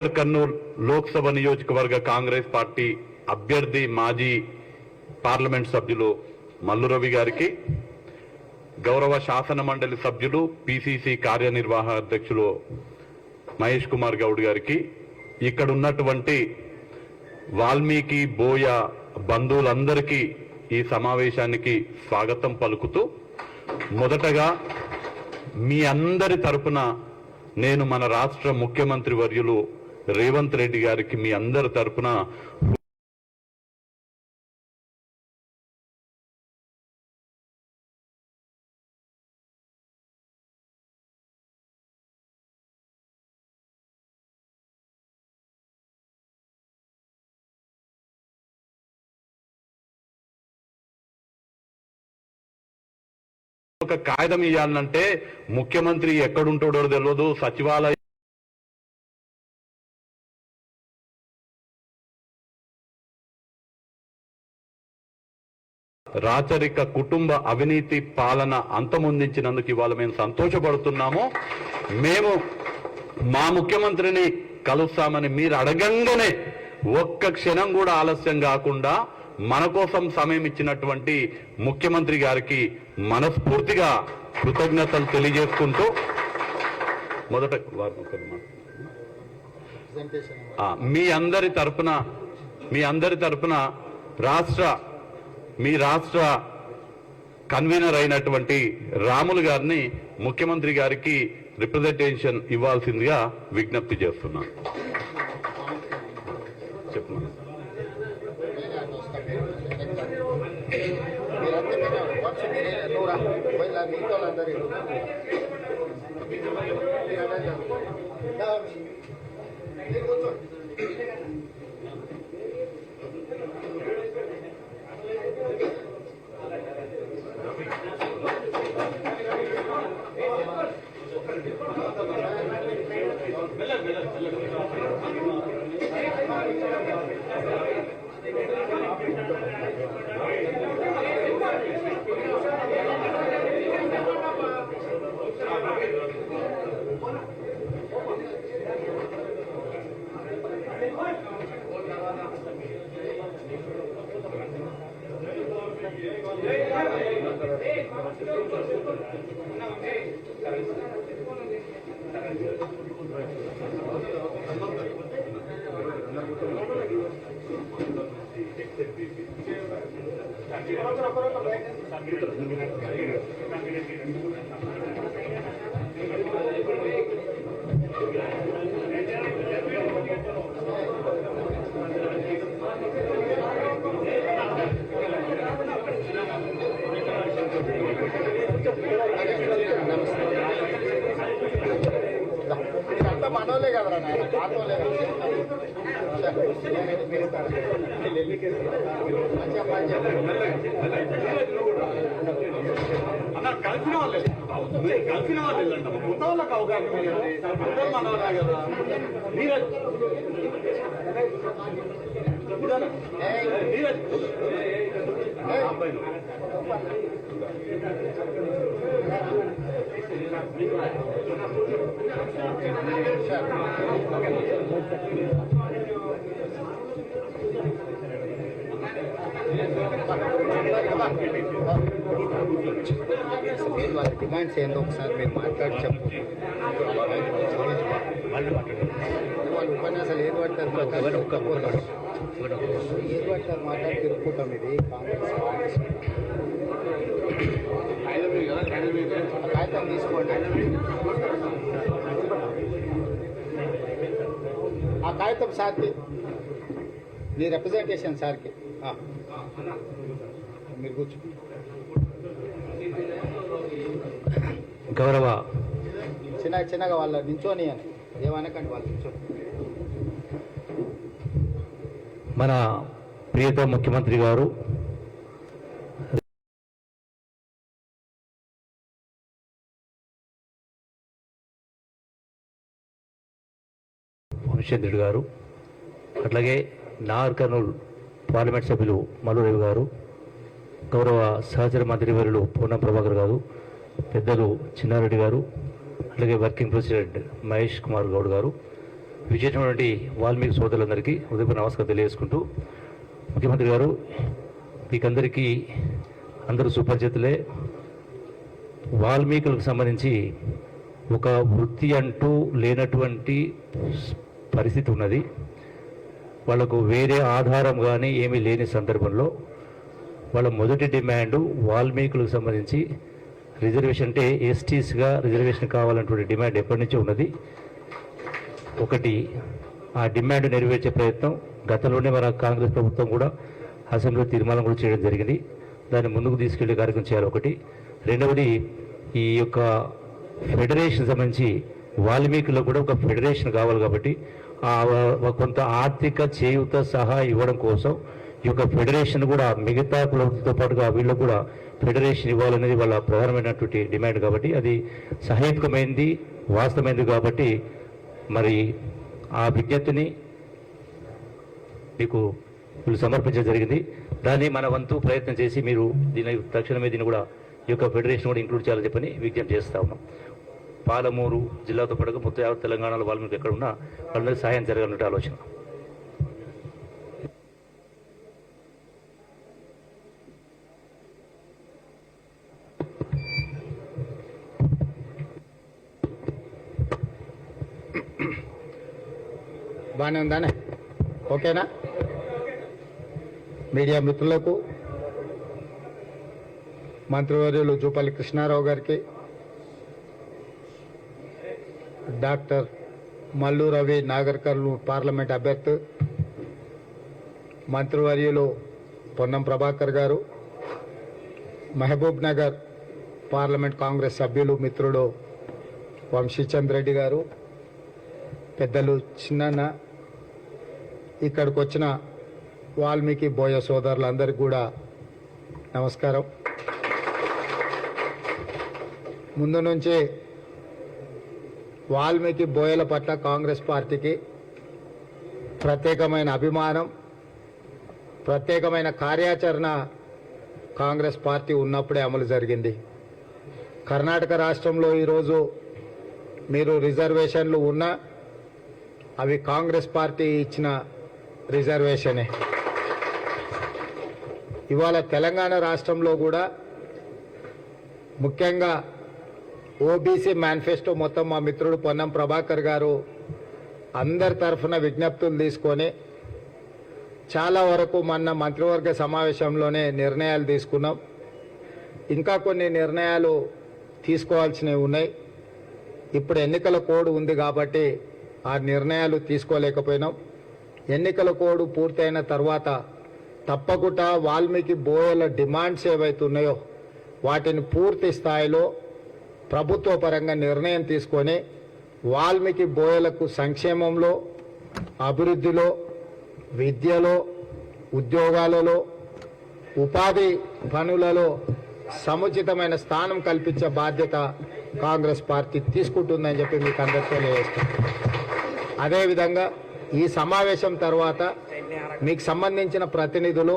కర్నూలు లోక్సభ నియోజకవర్గ కాంగ్రెస్ పార్టీ అభ్యర్థి మాజీ పార్లమెంట్ సభ్యులు మల్లు రవి గారికి, గౌరవ శాసన మండలి సభ్యులు పిసిసి కార్యనిర్వాహక అధ్యక్షులు మహేష్ కుమార్ గౌడ్ గారికి, ఇక్కడ ఉన్నటువంటి వాల్మీకి బోయ బంధువులందరికీ ఈ సమావేశానికి స్వాగతం పలుకుతూ, మొదటగా మీ అందరి తరపున నేను మన రాష్ట్ర ముఖ్యమంత్రి వర్యులు రేవంత్ రెడ్డి గారికి మీ అందరి తరపున ఒక కాగితం ఇవ్వాలంటే ముఖ్యమంత్రి ఎక్కడుంటాడో తెలియదు, సచివాలయం రాచరిక కుటుంబ అవినీతి పాలన అంతమొందించినందుకు ఇవాళ మేము సంతోషపడుతున్నాము. మేము మా ముఖ్యమంత్రిని కలుస్తామని మీరు అడగంగానే ఒక్క క్షణం కూడా ఆలస్యం కాకుండా మన కోసం సమయం ఇచ్చినటువంటి ముఖ్యమంత్రి గారికి మనస్ఫూర్తిగా కృతజ్ఞతలు తెలియజేసుకుంటూ, మొదట మీ అందరి తరపున మీ రాష్ట్ర కన్వీనర్ అయినటువంటి రాములు గారిని ముఖ్యమంత్రి గారికి రిప్రజెంటేషన్ ఇవ్వాల్సిందిగా విజ్ఞప్తి చేస్తున్నాను. చెప్పండి. మనోలే కదరా నాయన, పాతోలే అన్న కలిసిన వాళ్ళే వెళ్ళండి, కొత్త వాళ్ళకి అవగాహన అందరూ మనోలే కదా. వాళ్ళ డిమాండ్స్ ఏందో ఒకసారి మీరు మాట్లాడి చెప్పు. వాళ్ళు ఉపన్యాసాలు ఏది పడతారు ఏది పడతారు మాట్లాడి తిరుగుకుంటాం. ఇది కాంగ్రెస్ కాగితం తీసుకోండి, ఆ కాగితం సార్కి, మీ రిప్రజెంటేషన్ సార్కి మీరు కూర్చో. గౌరవ చిన్నగా వాళ్ళ నించోని అని ఏమనకండి, వాళ్ళు నించో. మన ప్రియతమ ముఖ్యమంత్రి గారు వంశేంద్రుడు గారు, అట్లాగే నాగర్ కర్నూలు పార్లమెంట్ సభ్యులు మల్లు రవి గారు, గౌరవ సహచర మంత్రివర్యులు పూర్ణం ప్రభాకర్ గారు, పెద్దలు చిన్నారెడ్డి గారు, అలాగే వర్కింగ్ ప్రెసిడెంట్ మహేష్ కుమార్ గౌడ్ గారు, విజయించినటువంటి వాల్మీకి సోదరులందరికీ హృదయపూర్వక నమస్కారం తెలియజేసుకుంటూ, ముఖ్యమంత్రి గారు మీకందరికీ అందరూ సుపరిచితులే. వాల్మీకులకు సంబంధించి ఒక వృత్తి అంటూ లేనటువంటి పరిస్థితి ఉన్నది. వాళ్ళకు వేరే ఆధారం కానీ ఏమీ లేని సందర్భంలో వాళ్ళ మొదటి డిమాండు వాల్మీకులకు సంబంధించి రిజర్వేషన్, అంటే ఎస్టీస్గా రిజర్వేషన్ కావాలన్నటువంటి డిమాండ్ ఎప్పటి నుంచో ఉన్నది. ఒకటి, ఆ డిమాండ్ నెరవేర్చే ప్రయత్నం గతంలోనే మన కాంగ్రెస్ ప్రభుత్వం కూడా అసెంబ్లీలో తీర్మానం కూడా చేయడం జరిగింది. దాన్ని ముందుకు తీసుకెళ్లే కార్యక్రమం చేయాలి ఒకటి. రెండవది, ఈ యొక్క ఫెడరేషన్ సంబంధించి వాల్మీకులకు కూడా ఒక ఫెడరేషన్ కావాలి కాబట్టి కొంత ఆర్థిక చేయూత సహా ఇవ్వడం కోసం ఈ యొక్క ఫెడరేషన్ కూడా మిగతా కులతో పాటుగా వీళ్ళకు కూడా ఫెడరేషన్ ఇవ్వాలనేది వాళ్ళ ప్రధానమైనటువంటి డిమాండ్ కాబట్టి అది సహేతుకమైంది, వాస్తవమైంది కాబట్టి మరి ఆ విజ్ఞప్తిని మీకు వీళ్ళు సమర్పించడం జరిగింది. దాన్ని మన వంతు ప్రయత్నం చేసి మీరు తక్షణమే దీన్ని కూడా ఈ యొక్క ఫెడరేషన్ కూడా ఇంక్లూడ్ చేయాలని చెప్పని విజ్ఞప్తి చేస్తా ఉన్నాం. పాలమూరు జిల్లాతో పాటుగా మొత్తం యావత్ తెలంగాణలో వాల్మీకి ఎక్కడ ఉన్నా వాళ్ళందరికీ సహాయం జరగాలన్నట్టు ఆలోచన. బాగానే ఉందానే? ఓకేనా? మీడియా మిత్రులకు, మంత్రివర్యులు జూపల్లి కృష్ణారావు గారికి, డాక్టర్ మల్లు రవి నాగర్ కర్నూలు పార్లమెంట్ అభ్యర్థి, మంత్రివర్యులు పొన్నం ప్రభాకర్ గారు, మహబూబ్ నగర్ పార్లమెంట్ కాంగ్రెస్ సభ్యులు మిత్రుడు వంశీచంద్ రెడ్డి గారు, పెద్దలు చిన్న, ఇక్కడికి వచ్చిన వాల్మీకి బోయ సోదరులందరికీ కూడా నమస్కారం. ముందు నుంచి వాల్మీకి బోయల పట్ల కాంగ్రెస్ పార్టీకి ప్రత్యేకమైన అభిమానం, ప్రత్యేకమైన కార్యాచరణ కాంగ్రెస్ పార్టీ ఉన్నప్పుడే అమలు జరిగింది. కర్ణాటక రాష్ట్రంలో ఈరోజు మీరు రిజర్వేషన్లు ఉన్నా అవి కాంగ్రెస్ పార్టీ ఇచ్చిన రిజర్వేషనే. ఇవాళ తెలంగాణ రాష్ట్రంలో కూడా ముఖ్యంగా ఓబీసీ మేనిఫెస్టో మొత్తం మా మిత్రుడు పొన్నం ప్రభాకర్ గారు అందరి తరఫున విజ్ఞప్తులు తీసుకొని చాలా వరకు మొన్న మంత్రివర్గ సమావేశంలోనే నిర్ణయాలు తీసుకున్నాం. ఇంకా కొన్ని నిర్ణయాలు తీసుకోవాల్సినవి ఉన్నాయి. ఇప్పుడు ఎన్నికల కోడ్ ఉంది కాబట్టి ఆ నిర్ణయాలు తీసుకోలేకపోయినాం. ఎన్నికల కోడ్ పూర్తయిన తర్వాత తప్పకుండా వాల్మీకి బోయల డిమాండ్స్ ఏవైతున్నాయో వాటిని పూర్తి స్థాయిలో ప్రభుత్వ పరంగా నిర్ణయం తీసుకొని వాల్మీకి బోయలకు సంక్షేమంలో, అభివృద్ధిలో, విద్యలో, ఉద్యోగాలలో, ఉపాధి పనులలో సముచితమైన స్థానం కల్పించే బాధ్యత కాంగ్రెస్ పార్టీ తీసుకుంటుందని చెప్పి మీకు అందరికీ తెలియజేస్తాం. అదేవిధంగా ఈ సమావేశం తర్వాత మీకు సంబంధించిన ప్రతినిధులు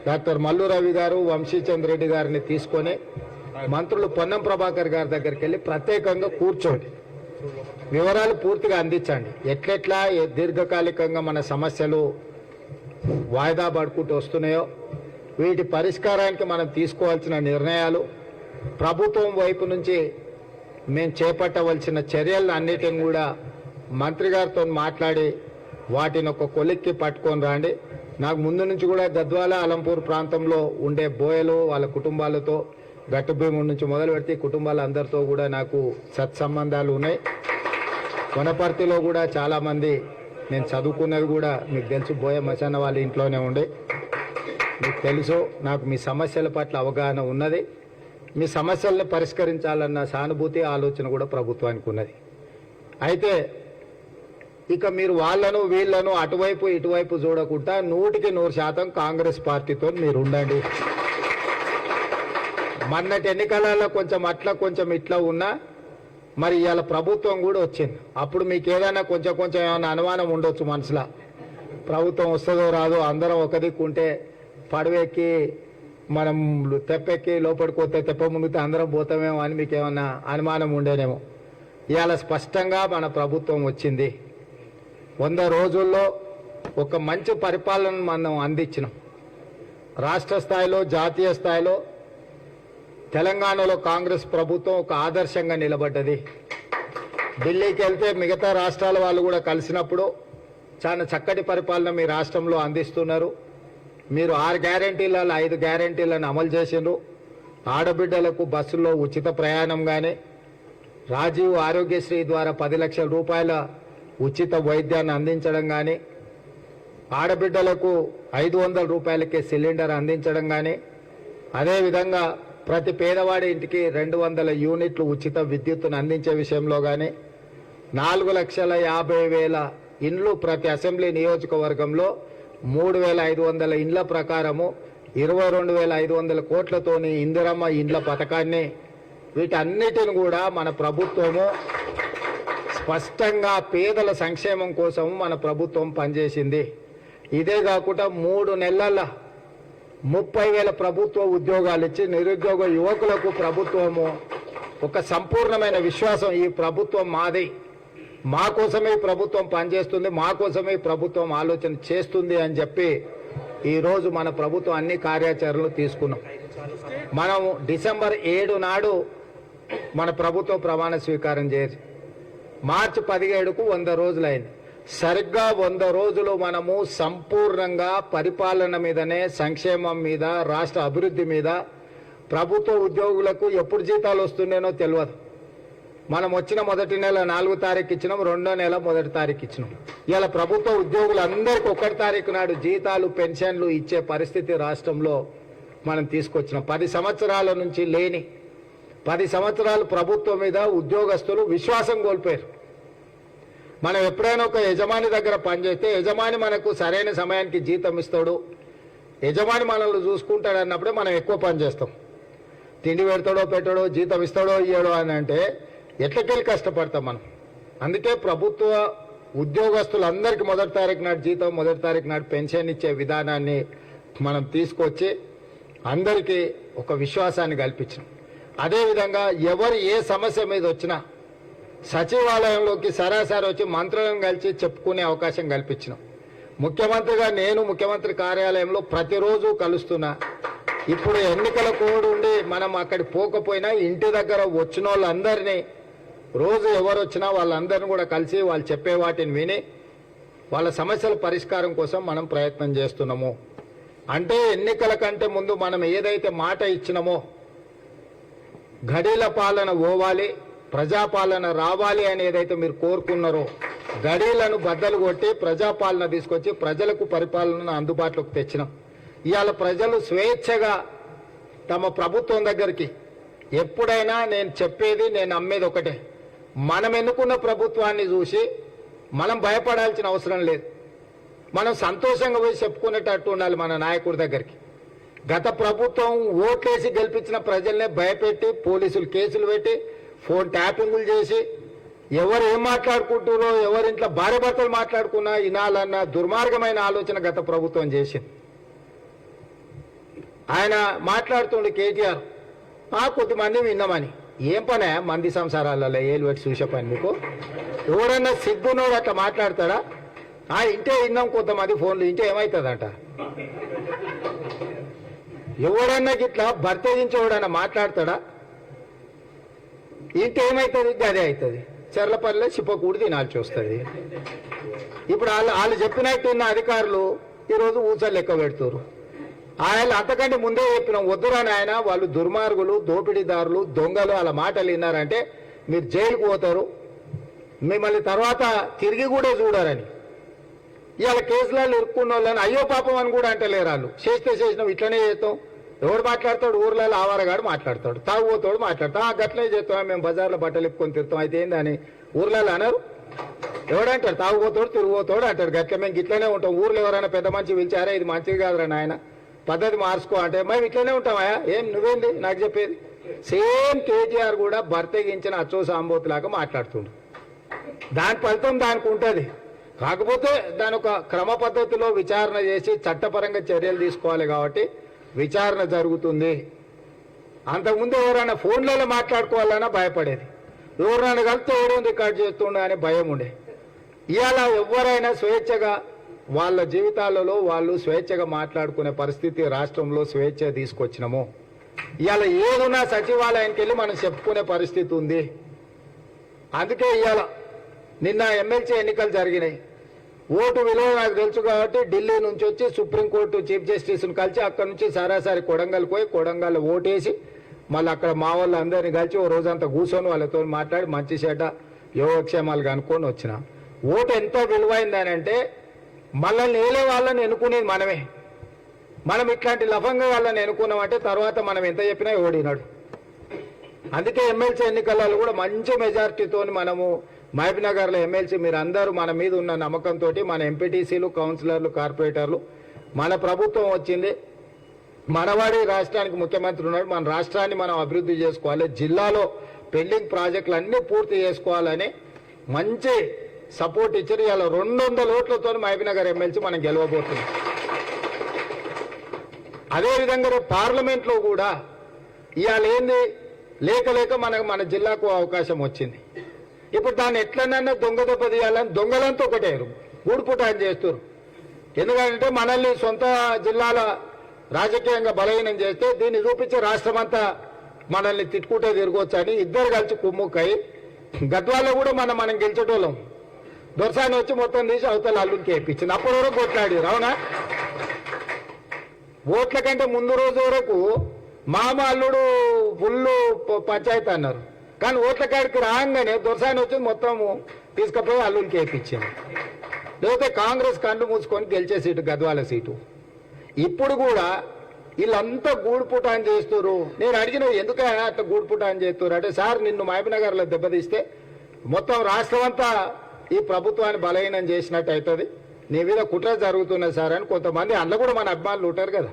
డాక్టర్ మల్లు రవి గారు, వంశీచంద్ రెడ్డి గారిని తీసుకొని మంత్రులు పొన్నం ప్రభాకర్ గారి దగ్గరికి వెళ్ళి ప్రత్యేకంగా కూర్చోండి, వివరాలు పూర్తిగా అందించండి. ఎట్లెట్లా దీర్ఘకాలికంగా మన సమస్యలు వాయిదా పడుకుంటూ వస్తున్నాయో వీటి పరిష్కారానికి మనం తీసుకోవాల్సిన నిర్ణయాలు, ప్రభుత్వం వైపు నుంచి మేము చేపట్టవలసిన చర్యలను అన్నిటిని కూడా మంత్రి గారితో మాట్లాడి వాటిని ఒక కొలిక్కి పట్టుకొని రండి. నాకు ముందు నుంచి కూడా గద్వాల, అలంపూర్ ప్రాంతంలో ఉండే బోయలు వాళ్ళ కుటుంబాలతో, గట్టుభీము నుంచి మొదలు పెడితే కుటుంబాల అందరితో కూడా నాకు సత్సంబంధాలు ఉన్నాయి. వనపర్తిలో కూడా చాలామంది నేను చదువుకున్నది కూడా మీకు తెలుసు, బోయ మచాన వాళ్ళ ఇంట్లోనే ఉండే మీకు తెలుసు. నాకు మీ సమస్యల పట్ల అవగాహన ఉన్నది. మీ సమస్యల్ని పరిష్కరించాలన్న సానుభూతి, ఆలోచన కూడా ప్రభుత్వానికి ఉన్నది. అయితే ఇక మీరు వాళ్ళను వీళ్ళను అటువైపు ఇటువైపు చూడకుండా 100% కాంగ్రెస్ పార్టీతో మీరు ఉండండి. మొన్నటి ఎన్నికలలో కొంచెం అట్లా కొంచెం ఇట్లా ఉన్నా మరి ఇవాళ ప్రభుత్వం కూడా వచ్చింది. అప్పుడు మీకు ఏదైనా కొంచెం ఏమైనా అనుమానం ఉండొచ్చు మనసులో, ప్రభుత్వం వస్తుందో రాదో, అందరం ఒక దిక్కుంటే పడవెక్కి మనం తెప్పెక్కి లోపలికి పోతే తెప్ప మునిగితే అందరం పోతామేమో అని మీకు ఏమన్నా అనుమానం ఉండేనేమో. ఇవాళ స్పష్టంగా మన ప్రభుత్వం వచ్చింది. 100 రోజుల్లో ఒక మంచి పరిపాలన మనం అందించినాం. రాష్ట్ర స్థాయిలో, జాతీయ స్థాయిలో తెలంగాణలో కాంగ్రెస్ ప్రభుత్వం ఒక ఆదర్శంగా నిలబడ్డది. ఢిల్లీకి వెళ్తే మిగతా రాష్ట్రాల వాళ్ళు కూడా కలిసినప్పుడు చాలా చక్కటి పరిపాలన మీ రాష్ట్రంలో అందిస్తున్నారు, మీరు 6 గ్యారెంటీలలో 5 గ్యారెంటీలను అమలు చేసిండ్రు, ఆడబిడ్డలకు బస్సుల్లో ఉచిత ప్రయాణం కానీ, రాజీవ్ ఆరోగ్యశ్రీ ద్వారా 10 లక్షల రూపాయల ఉచిత వైద్యాన్ని అందించడం కానీ, ఆడబిడ్డలకు 500 రూపాయలకే సిలిండర్ అందించడం కానీ, అదేవిధంగా ప్రతి పేదవాడి ఇంటికి 200 యూనిట్లు ఉచిత విద్యుత్తును అందించే విషయంలో కానీ, 4,50,000 ఇండ్లు ప్రతి అసెంబ్లీ నియోజకవర్గంలో 3,500 ఇండ్ల ప్రకారము 22,500 కోట్లతోని ఇందిరమ్మ ఇండ్ల పథకాన్ని, వీటన్నిటిని కూడా మన ప్రభుత్వము స్పష్టంగా పేదల సంక్షేమం కోసం మన ప్రభుత్వం పనిచేసింది. ఇదే కాకుండా 3 నెలల 30,000 ప్రభుత్వ ఉద్యోగాలు ఇచ్చి నిరుద్యోగ యువకులకు ప్రభుత్వము ఒక సంపూర్ణమైన విశ్వాసం, ఈ ప్రభుత్వం మాది, మా కోసమే ఈ ప్రభుత్వం పనిచేస్తుంది, మా కోసమే ఈ ప్రభుత్వం ఆలోచన చేస్తుంది అని చెప్పి ఈరోజు మన ప్రభుత్వం అన్ని కార్యాచరణలు తీసుకున్నాం. మనం డిసెంబర్ 7 నాడు మన ప్రభుత్వ ప్రమాణ స్వీకారం చేసి మార్చి 17కు 100 రోజులైంది. సరిగ్గా 100 రోజులు మనము సంపూర్ణంగా పరిపాలన మీదనే, సంక్షేమం మీద, రాష్ట్ర అభివృద్ధి మీద, ప్రభుత్వ ఉద్యోగులకు ఎప్పుడు జీతాలు వస్తుండేనో తెలియదు. మనం వచ్చిన మొదటి నెల 4వ తారీఖు ఇచ్చినాం, 2వ నెల 1వ తారీఖు ఇచ్చినాం. ఇలా ప్రభుత్వ ఉద్యోగులందరికీ 1వ తారీఖు నాడు జీతాలు, పెన్షన్లు ఇచ్చే పరిస్థితి రాష్ట్రంలో మనం తీసుకొచ్చినాం. 10 సంవత్సరాల నుంచి లేని, 10 సంవత్సరాలు ప్రభుత్వం మీద ఉద్యోగస్తులు విశ్వాసం కోల్పోయారు. మనం ఎప్పుడైనా ఒక యజమాని దగ్గర పనిచేస్తే యజమాని మనకు సరైన సమయానికి జీతం ఇస్తాడు, యజమాని మనల్ని చూసుకుంటాడు అన్నప్పుడే మనం ఎక్కువ పని చేస్తాం. తిండి పెడతాడో పెట్టాడో, జీతం ఇస్తాడో ఇయ్యాడో అని అంటే ఎట్లకెళ్ళి కష్టపడతాం మనం. అందుకే ప్రభుత్వ ఉద్యోగస్తులందరికీ 1వ తారీఖు నాడు జీతం, 1వ తారీఖు నాడు పెన్షన్ ఇచ్చే విధానాన్ని మనం తీసుకొచ్చి అందరికీ ఒక విశ్వాసాన్ని కల్పించినాం. అదేవిధంగా ఎవరు ఏ సమస్య మీద వచ్చినా సచివాలయంలోకి సరాసరి వచ్చి మంత్రులను కలిసి చెప్పుకునే అవకాశం కల్పించినాం. ముఖ్యమంత్రిగా నేను ముఖ్యమంత్రి కార్యాలయంలో ప్రతిరోజు కలుస్తున్నా. ఇప్పుడు ఎన్నికల కోడ్ ఉండి మనం అక్కడికి పోకపోయినా ఇంటి దగ్గర వచ్చిన వాళ్ళందరినీ రోజు ఎవరు వచ్చినా వాళ్ళందరినీ కూడా కలిసి వాళ్ళు చెప్పే వాటిని విని వాళ్ళ సమస్యల పరిష్కారం కోసం మనం ప్రయత్నం చేస్తున్నాము. అంటే ఎన్నికల కంటే ముందు మనం ఏదైతే మాట ఇచ్చినామో, గడీల పాలన పోవాలి, ప్రజాపాలన రావాలి అని ఏదైతే మీరు కోరుకున్నారో, గడీలను బద్దలు కొట్టి ప్రజాపాలన తీసుకొచ్చి ప్రజలకు పరిపాలనను అందుబాటులోకి తెచ్చినాం. ఇవాళ ప్రజలు స్వేచ్ఛగా తమ ప్రభుత్వం దగ్గరికి ఎప్పుడైనా, నేను చెప్పేది, నేను నమ్మేది ఒకటే, మనం ఎన్నుకున్న ప్రభుత్వాన్ని చూసి మనం భయపడాల్సిన అవసరం లేదు. మనం సంతోషంగా పోయి చెప్పుకునేటట్టు ఉండాలి మన నాయకుడి దగ్గరికి. గత ప్రభుత్వం ఓట్లేసి గెలిపించిన ప్రజల్నే భయపెట్టి, పోలీసులు కేసులు పెట్టి, ఫోన్ ట్యాపింగులు చేసి, ఎవరు ఏం మాట్లాడుకుంటారో, ఎవరింట్లో భార్య భర్తలు మాట్లాడుకున్నా వినాలన్న దుర్మార్గమైన ఆలోచన గత ప్రభుత్వం చేసింది. ఆయన మాట్లాడుతుండే కేటీఆర్, కొద్దిమంది విన్నామని. ఏం పనే మంది సంసారాలలో ఏలు పెట్టి చూసే పని మీకు? ఎవడన్నా సిగ్గునోడు అట్లా మాట్లాడతాడా? ఇంటే విన్నాం కొంతమంది ఫోన్లు, ఇంటే ఏమవుతుందంట? ఎవడన్నా ఇట్లా భర్తయించి ఎవడన్నా మాట్లాడతాడా? ఇంటే ఏమవుతుంది? అదే అవుతుంది. చెర్లపల్లిలో చిప్పకూడి తినాల్సి వస్తుంది. ఇప్పుడు వాళ్ళు చెప్పినట్టు ఉన్న అధికారులు ఈరోజు ఊసలు లెక్క పెడుతున్నారు. ఆయన అంతకంటే ముందే చెప్పినాం, వద్దురాని ఆయన, వాళ్ళు దుర్మార్గులు, దోపిడీదారులు, దొంగలు, అలా మాటలు విన్నారంటే మీరు జైలుకు పోతారు, మిమ్మల్ని తర్వాత తిరిగి కూడా చూడారని. ఇవాళ కేసులలో ఇరుక్కున్న వాళ్ళని అయ్యో పాపం అని కూడా అంటలేరు వాళ్ళు. చేసినాం, ఇట్లనే చేస్తాం. ఎవడు మాట్లాడతాడు? ఊర్లలో ఆవారగాడు మాట్లాడతాడు, తాగుపోతాడు మాట్లాడతాం, గట్లనే చేస్తాం, మేము బజార్లో బట్టలు ఇప్పుకొని తిరుతాం, అయితే ఏందని ఊర్లలో అన్నారు. ఎవడంటాడు? తాగుపోతాడు, తిరిగిపోతాడు అంటాడు. గట్ల మేము ఇట్లనే ఉంటాం. ఊర్లో ఎవరైనా పెద్ద మంచి పిలిచారా, ఇది మంచిది కాదురా నాయన, పద్ధతి మార్చుకో అంటే మేము ఇట్లనే ఉంటామా? ఏం నువ్వేంది నాకు చెప్పేది? సేమ్ కేటీఆర్ కూడా భర్తగించిన అచ్చో సాంబోతులాగా మాట్లాడుతుండు. దాని ఫలితం దానికి ఉంటుంది. కాకపోతే దాని ఒక క్రమ పద్ధతిలో విచారణ చేసి చట్టపరంగా చర్యలు తీసుకోవాలి కాబట్టి విచారణ జరుగుతుంది. అంతకుముందు ఎవరైనా ఫోన్లలో మాట్లాడుకోవాలన్నా భయపడేది, ఎవరైనా కలిస్తే ఎవడో రికార్డ్ చేస్తుండే అనే భయం ఉండే. ఇవాళ ఎవరైనా స్వేచ్ఛగా వాళ్ళ జీవితాలలో వాళ్ళు స్వేచ్ఛగా మాట్లాడుకునే పరిస్థితి రాష్ట్రంలో స్వేచ్ఛ తీసుకొచ్చినాము. ఇవాళ ఏదున్నా సచివాలయానికి వెళ్ళి మనం చెప్పుకునే పరిస్థితి ఉంది. అందుకే ఇవాళ నిన్న ఎమ్మెల్సీ ఎన్నికలు జరిగినాయి. ఓటు విలువ నాకు తెలుసు కాబట్టి ఢిల్లీ నుంచి వచ్చి సుప్రీంకోర్టు చీఫ్ జస్టిస్ను కలిసి అక్కడ నుంచి సరాసరి కొడంగల్ పోయి కొడంగల్ ఓటేసి మళ్ళీ అక్కడ మా వాళ్ళు అందరినీ కలిసి ఓ రోజంతా కూర్చొని వాళ్ళతో మాట్లాడి మంచి చెడ్డ యోగక్షేమాలు కనుక్కొని వచ్చిన. ఓటు ఎంత విలువైందని అంటే మనల్ని ఏలే వాళ్ళని ఎన్నుకునేది మనమే. మనం ఇట్లాంటి లఫంగా వాళ్ళని ఎన్నుకున్నామంటే తర్వాత మనం ఎంత చెప్పినా ఓడినాడు. అందుకే ఎమ్మెల్సీ ఎన్నికలలో కూడా మంచి మెజార్టీతో మనము మహబూబ్నగర్లో ఎమ్మెల్సీ మీరు అందరూ మన మీద ఉన్న నమ్మకంతో మన ఎంపీటీసీలు, కౌన్సిలర్లు, కార్పొరేటర్లు మన ప్రభుత్వం వచ్చింది. మనవాడి రాష్ట్రానికి ముఖ్యమంత్రి ఉన్నాడు. మన రాష్ట్రాన్ని మనం అభివృద్ధి చేసుకోవాలి, జిల్లాలో పెండింగ్ ప్రాజెక్టులు అన్నీ పూర్తి చేసుకోవాలని మంచి సపోర్ట్ ఇచ్చారు. ఇలా 200 ఓట్లతో మహబూబ్నగర్ ఎమ్మెల్సీ మనం గెలవబోతున్నాం. అదేవిధంగా రేపు పార్లమెంట్లో కూడా ఇవాళ ఏంది లేక మన జిల్లాకు అవకాశం వచ్చింది. ఇప్పుడు దాన్ని ఎట్లనన్నా దొంగ దెబ్బ తీయాలని దొంగలంతా ఒకటేరు గూడుపుటాన్ని చేస్తారు. ఎందుకంటే మనల్ని సొంత జిల్లాల రాజకీయంగా బలహీనం చేస్తే దీన్ని చూపించి రాష్ట్రమంతా మనల్ని తిట్టుకుంటే తిరగొచ్చు అని ఇద్దరు కలిసి కుమ్ముక్కై గద్వాల్లో కూడా మనం గెలిచేటోళ్ళం. దొరసాని వచ్చి మొత్తం తీసి అవతల అల్లుకి వేయించింది. అప్పటి వరకు కొట్లాడారు. అవునా? ఓట్ల కంటే ముందు రోజు వరకు మామ అల్లుడు ఫుల్లు పంచాయతీ అన్నారు. కానీ ఓట్ల కాడికి రాగానే దొరసాని వచ్చి మొత్తము తీసుకుపోయి అల్లుడికి వేయించాము. లేకపోతే కాంగ్రెస్ కళ్ళు మూసుకొని గెలిచే సీటు గద్వాల సీటు. ఇప్పుడు కూడా వీళ్ళంతా గూడుపుటాన్ని చేస్తున్నారు. నేను అడిగిన ఎందుకైనా అట్లా గూడుపుటాన్ని చేస్తున్నారు అంటే, సార్ నిన్ను మహబూబ్నగర్లో దెబ్బతీస్తే మొత్తం రాష్ట్రం అంతా ఈ ప్రభుత్వాన్ని బలహీనం చేసినట్టు అవుతుంది, నీ మీద కుట్ర జరుగుతున్నది సార్ అని కొంతమంది అందులో కూడా మన అభిమానులు ఉంటారు కదా,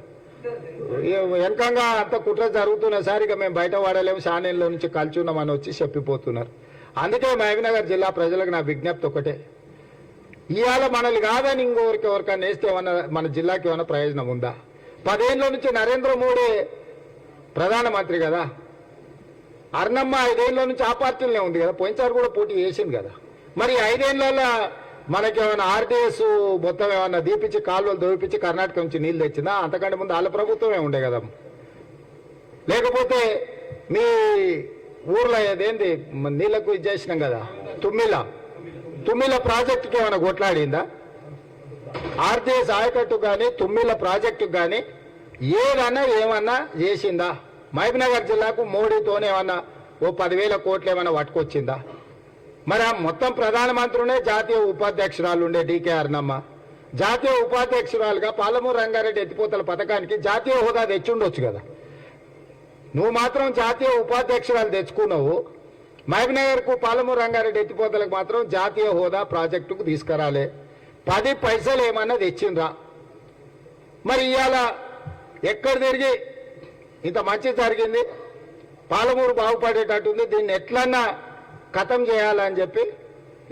వెనకంగా అంత కుట్ర జరుగుతున్న సార్ ఇక మేము బయట వాడలేము షానేళ్ళ నుంచి కలుచున్నామని వచ్చి చెప్పిపోతున్నారు. అందుకే మహబూబ్నగర్ జిల్లా ప్రజలకు నా విజ్ఞప్తి ఒకటే, ఇవాళ మనల్ని కాదని ఎవరికైనా వేస్తే ఏమన్నా మన జిల్లాకి ఏమైనా ప్రయోజనం ఉందా? 10 ఏళ్ళ నుంచి నరేంద్ర మోడీ ప్రధానమంత్రి కదా, అర్ణమ్మ 5 ఏళ్ళ నుంచి ఆ పార్టీలోనే ఉంది కదా, పోయినసారి కూడా పోటీ చేసింది కదా. మరి 5 ఏళ్ళలో మనకేమైనా ఆర్టీఎస్ మొత్తం ఏమన్నా దీపించి కాలువలు దోపించి కర్ణాటక నుంచి నీళ్ళు తెచ్చిందా? అంతకంటే ముందు వాళ్ళ ప్రభుత్వమే ఉండే కదా. లేకపోతే మీ ఊర్లో ఏదేంది నీళ్లకు ఇది చేసినాం కదా, తుమ్మిల ప్రాజెక్టుకి ఏమైనా కొట్లాడిందా? ఆర్టీఎస్ ఆయకట్టు కానీ తుమ్మిల ప్రాజెక్టుకు కానీ ఏమన్నా చేసిందా? మహబూబ్నగర్ జిల్లాకు మోడీతోనే ఏమన్నా ఓ 10,000 కోట్లు ఏమైనా పట్టుకొచ్చిందా? మరి ఆ మొత్తం ప్రధానమంత్రినే జాతీయ ఉపాధ్యక్షురాలు ఉండే డీకే అర్ణమ్మ జాతీయ ఉపాధ్యక్షురాలుగా పాలమూరు రంగారెడ్డి ఎత్తిపోతల పథకానికి జాతీయ హోదా తెచ్చుండొచ్చు కదా. నువ్వు మాత్రం జాతీయ ఉపాధ్యక్షురాలు తెచ్చుకున్నావు, మహబూబ్నగర్కు పాలమూరు రంగారెడ్డి ఎత్తిపోతలకు మాత్రం జాతీయ హోదా ప్రాజెక్టుకు తీసుకురాలే. 10 పైసలు ఏమన్నా తెచ్చిండ్రా? మరి ఇవాళ ఎక్కడ తిరిగి ఇంత మంచి జరిగింది, పాలమూరు బాగుపడేటట్టుంది, దీన్ని ఎట్లన్నా ఖతం చేయాలని చెప్పి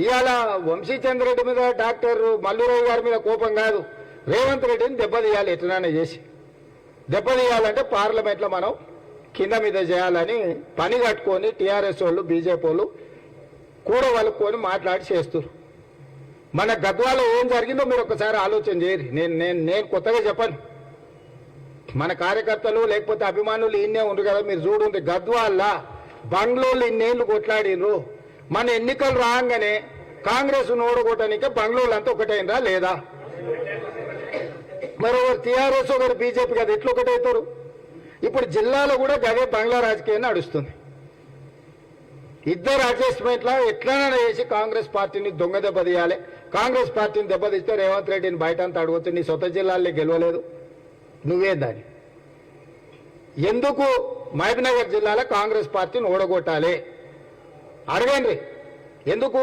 ఇవాళ వంశీచంద్రెడ్డి మీద డాక్టర్ మల్లురావు గారి మీద కోపం కాదు, రేవంత్ రెడ్డిని దెబ్బతీయాలి. ఎట్లనైనా చేసి దెబ్బతీయాలంటే పార్లమెంట్లో మనం కింద మీద చేయాలని పని కట్టుకొని టీఆర్ఎస్ వాళ్ళు బీజేపీ వాళ్ళు కూడా వలుకొని మాట్లాడి చేస్తారు. మన గద్వాలో ఏం జరిగిందో మీరు ఒకసారి ఆలోచన చేయరు. నేను కొత్తగా చెప్పను, మన కార్యకర్తలు లేకపోతే అభిమానులు ఇన్నే ఉండరు కదా, మీరు చూడండి గద్వాల బంగ్లోళ్ళు ఇన్నేళ్ళు కొట్లాడినరు. మన ఎన్నికలు రాగానే కాంగ్రెస్ ఓడగొట్టడానికే బంగ్లోళ్ళు అంతా ఒకటైనరా లేదా? మరి ఒకరు టీఆర్ఎస్ ఒకరు బీజేపీ కదా, ఎట్లా ఒకటవుతారు? ఇప్పుడు జిల్లాలో కూడా గదే బంగ్లా రాజకీయం నడుస్తుంది. ఇద్దరు అడ్జస్ట్మెంట్లా ఎట్లైనా చేసి కాంగ్రెస్ పార్టీని దొంగ దెబ్బతీయాలి. కాంగ్రెస్ పార్టీని దెబ్బతీస్తే రేవంత్ రెడ్డిని బయట అంతా అడగొచ్చు, నీ సొంత జిల్లాల్లో గెలవలేదు నువ్వేం దాన్ని? ఎందుకు మహబూబ్నగర్ జిల్లాలో కాంగ్రెస్ పార్టీని ఓడగొట్టాలి అడగండి. ఎందుకు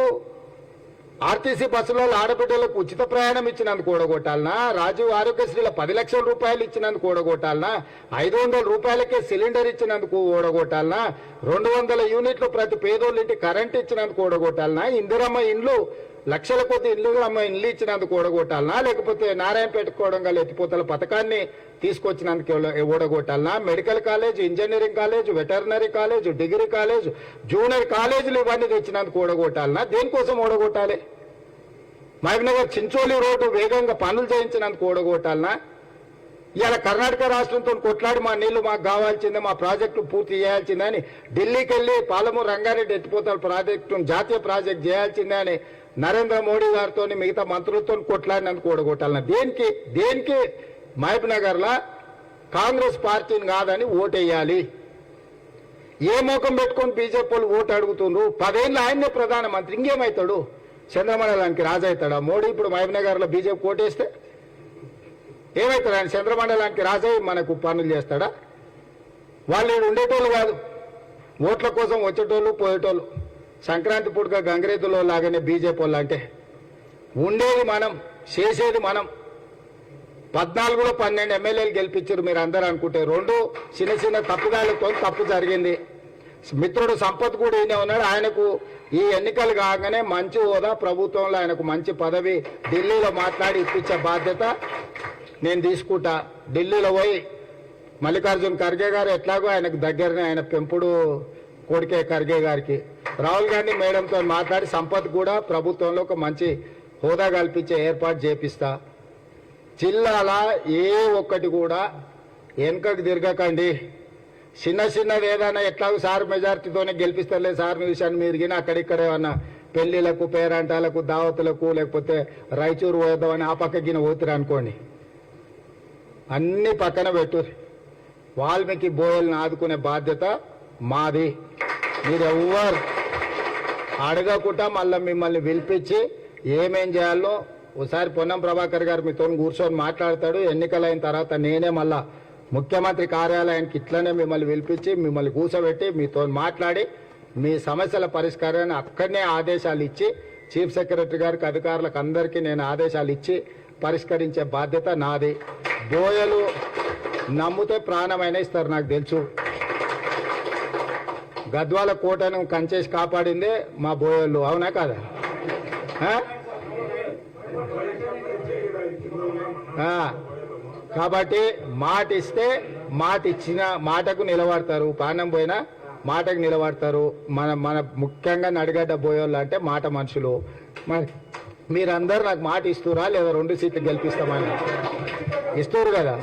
ఆర్టీసీ బస్సులలో ఆడబిడ్డలకు ఉచిత ప్రయాణం ఇచ్చినందుకు ఓడగొట్టాలనా? రాజీవ్ ఆరోగ్యశ్రీలో 10 లక్షల రూపాయలు ఇచ్చినందుకు ఓడగొట్టాలనా? 500 రూపాయలకే సిలిండర్ ఇచ్చినందుకు ఓడగొట్టాలనా? 200 యూనిట్లు ప్రతి పేదోళ్ళింటి కరెంట్ ఇచ్చినందుకు ఓడగొట్టాలనా? ఇందిరమ్మ ఇండ్లు లక్షల కొద్ది ఇండ్లు ఇచ్చినందుకు ఓడగొట్టాలనా? లేకపోతే నారాయణపేట కోడంగల్ ఎత్తిపోతల పథకాన్ని తీసుకొచ్చినందుకు ఓడగొట్టాలనా? Medical college, engineering college, veterinary college, degree college, junior కాలేజీలు ఇవన్నీ తెచ్చినందుకు ఓడగొట్టాలనా? దేనికోసం ఓడగొట్టాలి? మహబూబ్నగర్ చించోలి రోడ్డు వేగంగా పనులు చేయించినందుకు ఓడగొట్టాలనా? ఇవాళ కర్ణాటక రాష్ట్రంతో కొట్లాడి మా నీళ్లు మాకు కావాల్సిందే, మా ప్రాజెక్టు పూర్తి చేయాల్సిందే అని ఢిల్లీకి వెళ్ళి పాలమూరు రంగారెడ్డి ఎత్తిపోతల ప్రాజెక్టును జాతీయ ప్రాజెక్ట్ చేయాల్సిందే అని నరేంద్ర మోడీ గారితో మిగతా మంత్రులతో కొట్లాడినందుకు ఓడగొట్టాలన్నా? దేనికి మహబూబ్నగర్లో కాంగ్రెస్ పార్టీని కాదని ఓటేయాలి? ఏ మోకం పెట్టుకొని బీజేపీ వాళ్ళు ఓటు అడుగుతుండ్రు? 10 ఏళ్ళు ఆయన్నే ప్రధానమంత్రి, ఇంకేమవుతాడు? చంద్రమండలానికి రాజవుతాడా మోడీ? ఇప్పుడు మహబూబ్నగర్లో బీజేపీ ఓటేస్తే ఏమవుతాడు? ఆయన చంద్రమండలానికి రాజై మనకు పనులు చేస్తాడా? వాళ్ళు ఈడు ఉండేటోళ్ళు కాదు, ఓట్ల కోసం వచ్చేటోళ్ళు పోయేటోళ్ళు. సంక్రాంతి పూటగా గంగరేతులో లాగానే బీజేపీ వాళ్ళు అంటే ఉండేది మనం, చేసేది మనం. 14లో 12 ఎమ్మెల్యేలు గెలిపించారు మీరు అందరూ అనుకుంటే. 2 చిన్న చిన్న తప్పుదాలతో తప్పు జరిగింది. మిత్రుడు సంపత్ కూడా ఈయనే ఉన్నాడు. ఆయనకు ఈ ఎన్నికలు కాగానే మంచి హోదా, ప్రభుత్వంలో ఆయనకు మంచి పదవి ఢిల్లీలో మాట్లాడి ఇప్పించే బాధ్యత నేను తీసుకుంటా. ఢిల్లీలో పోయి మల్లికార్జున్ ఖర్గే గారు ఎట్లాగో ఆయనకు దగ్గరనే, ఆయన పెంపుడు కొడుకే ఖర్గే గారికి. రాహుల్ గాంధీ మేడంతో మాట్లాడి సంపత్ కూడా ప్రభుత్వంలో ఒక మంచి హోదా కల్పించే ఏర్పాటు చేపిస్తా. జిల్లాల ఏ ఒక్కటి కూడా వెనుకకు తిరగకండి. చిన్నది ఏదైనా ఎట్లాగో సార్ మెజార్టీతోనే గెలిపిస్తారులే సార్ విషయాన్ని మీరు గిన అక్కడిక్కడ ఏమన్నా పెళ్లిళ్లకు, పేరంటాలకు, దావతులకు, లేకపోతే రాయచూరు పోద్దామని ఆ పక్క గిన పోతురు అనుకోండి, అన్ని పక్కన పెట్టు. వాల్మీకి బోయల్ని ఆదుకునే బాధ్యత మాది. మీరు ఎవ్వరు అడగకుండా మళ్ళీ మిమ్మల్ని పిలిపించి ఏమేం చేయాలో ఒకసారి పొన్నం ప్రభాకర్ గారు మీతో కూర్చొని మాట్లాడతాడు. ఎన్నికలైన తర్వాత నేనే మళ్ళా ముఖ్యమంత్రి కార్యాలయానికి ఇట్లనే మిమ్మల్ని పిలిపించి మిమ్మల్ని కూర్చోబెట్టి మీతో మాట్లాడి మీ సమస్యల పరిష్కారాన్ని అక్కడనే ఆదేశాలు ఇచ్చి చీఫ్ సెక్రటరీ గారికి, అధికారులకు అందరికీ నేను ఆదేశాలు ఇచ్చి పరిష్కరించే బాధ్యత నాది. బోయలు నమ్మితే ప్రాణమైన ఇస్తారు, నాకు తెలుసు. గద్వాల కోటను కంచేసి కాపాడిందే మా బోయలు, అవునా కాదా? కాబట్టి మాట ఇస్తే మాట ఇచ్చిన మాటకు నిలబడతారు, ప్రాణం పోయినా మాటకు నిలబడతారు. మన ముఖ్యంగా నడిగడ్డ బోయోళ్ళు అంటే మాట మనుషులు. మీరందరూ నాకు మాట ఇస్తురా లేదా 2 సీట్లు గెలిపిస్తామని ఇస్తారు కదా.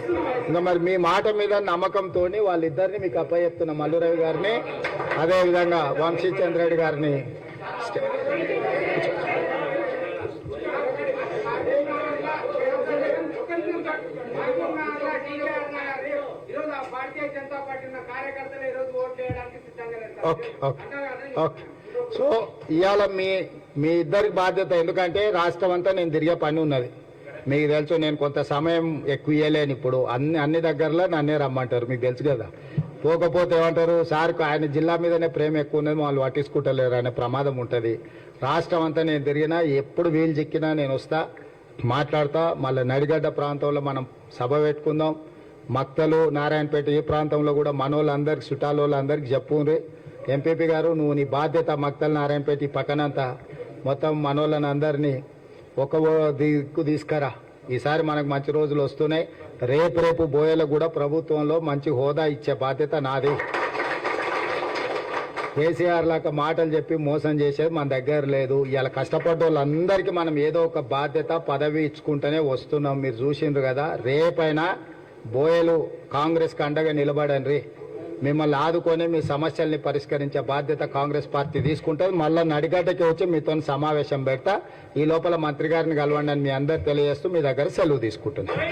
ఇంకా మరి మీ మాట మీద నమ్మకంతో వాళ్ళిద్దరిని మీకు అప్పచెప్తున్న మల్లురవి గారిని, అదేవిధంగా వంశీచంద్ర రెడ్డి గారిని. Okay okay okay. సో ఇవాళ మీ ఇద్దరికి బాధ్యత, ఎందుకంటే రాష్ట్రం అంతా నేను తిరిగే పని ఉన్నది. మీకు తెలుసు నేను కొంత సమయం ఎక్కువ ఇవ్వలేను. ఇప్పుడు అన్ని దగ్గరలో నన్నే రమ్మంటారు, మీకు తెలుసు కదా. పోకపోతే ఏమంటారు, సార్ ఆయన జిల్లా మీదనే ప్రేమ ఎక్కువ ఉన్నది, వాళ్ళు పట్టించుకుంటలేరు అనే ప్రమాదం ఉంటుంది. రాష్ట్రం అంతా నేను తిరిగినా, ఎప్పుడు వీలు చిక్కినా నేను వస్తా, మాట్లాడతా. మళ్ళీ నడిగడ్డ ప్రాంతంలో మనం సభ పెట్టుకుందాం. మక్తలు, నారాయణపేట ఈ ప్రాంతంలో కూడా మనోళ్ళందరికి, చుట్టాలోళ్ళందరికీ చెప్పుండ్రి. ఎంపీపీ గారు నువ్వు నీ బాధ్యత మక్తలు, నారాయణపేట ఈ పక్కనంతా మొత్తం మనోళ్ళని అందరినీ ఒక దిక్కు తీసుకురా. ఈసారి మనకు మంచి రోజులు వస్తున్నాయి. రేపు బోయలకు కూడా ప్రభుత్వంలో మంచి హోదా ఇచ్చే బాధ్యత నాది. కేసీఆర్ లాగా మాటలు చెప్పి మోసం చేసేది మన దగ్గర లేదు. ఇలా కష్టపడ్డ వాళ్ళందరికీ మనం ఏదో ఒక బాధ్యత, పదవి ఇచ్చుకుంటూనే వస్తున్నాం. మీరు చూసిండ్రు కదా. రేపైనా బోయలు కాంగ్రెస్కి అండగా నిలబడండి. మిమ్మల్ని ఆదుకొని మీ సమస్యల్ని పరిష్కరించే బాధ్యత కాంగ్రెస్ పార్టీ తీసుకుంటుంది. మళ్ళీ నడిగడ్డకి వచ్చి మీతో సమావేశం పెడతా. ఈ లోపల మంత్రి గారిని కలవండి అని మీ అందరు తెలియజేస్తూ మీ దగ్గర సెలవు తీసుకుంటున్నాను.